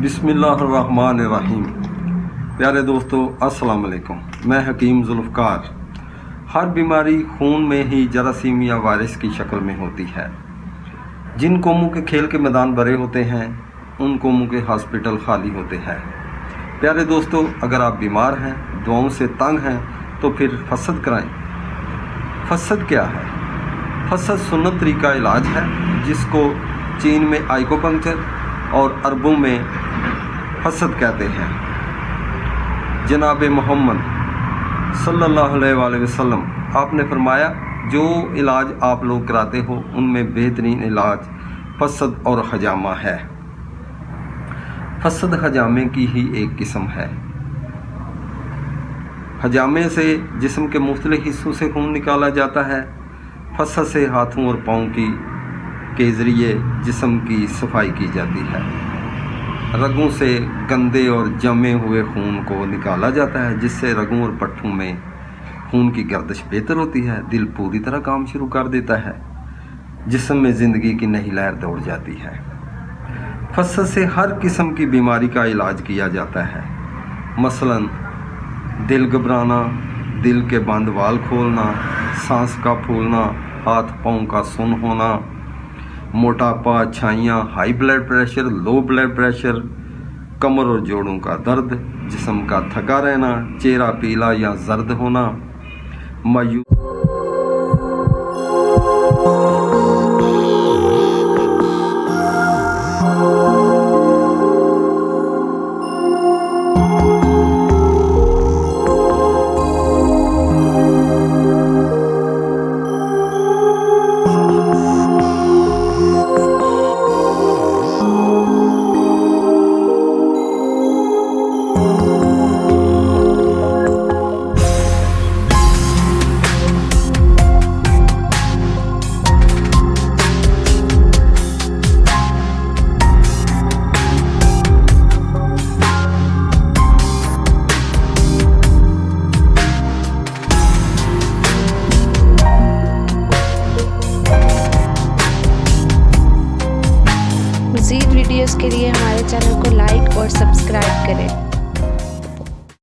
बिस्मिल्लाहिर्रहमानिर्रहीम। प्यारे दोस्तों, अस्सलाम वालेकुम। मैं हकीम जुल्फ़कार। हर बीमारी खून में ही जरासीम या वायरस की शक्ल में होती है। जिन कौमों के खेल के मैदान भरे होते हैं उन कौमों के हॉस्पिटल खाली होते हैं। प्यारे दोस्तों, अगर आप बीमार हैं, दुआओं से तंग हैं, तो फिर फसद कराएं। फसद क्या है? फसद सुन्नत तरीका इलाज है जिसको चीन में आइकोपंक्चर और अरबों में फसद कहते हैं। जनाब मोहम्मद सल्लल्लाहु अलैहि वसल्लम आपने फरमाया, जो इलाज आप लोग कराते हो उनमें बेहतरीन इलाज फसद और हजामा है। फसद हजामे की ही एक किस्म है। हजामे से जिस्म के मुख्तलिफ हिस्सों से खून निकाला जाता है। फसद से हाथों और पाँव के ज़रिए जिस्म की सफाई की जाती है। रगों से गंदे और जमे हुए खून को निकाला जाता है, जिससे रगों और पट्टों में खून की गर्दिश बेहतर होती है। दिल पूरी तरह काम शुरू कर देता है। जिस्म में ज़िंदगी की नई लहर दौड़ जाती है। फसद से हर किस्म की बीमारी का इलाज किया जाता है। मसलन दिल घबराना, दिल के बंद वाल खोलना, सांस का फूलना, हाथ पाँव का सुन्न होना, मोटापा, छाइयाँ, high blood pressure, low blood pressure, कमर और जोड़ों का दर्द, जिस्म का थका रहना, चेहरा पीला या जर्द होना, मायूस मज़ीद वीडियोज़ के लिए हमारे चैनल को लाइक और सब्सक्राइब करें।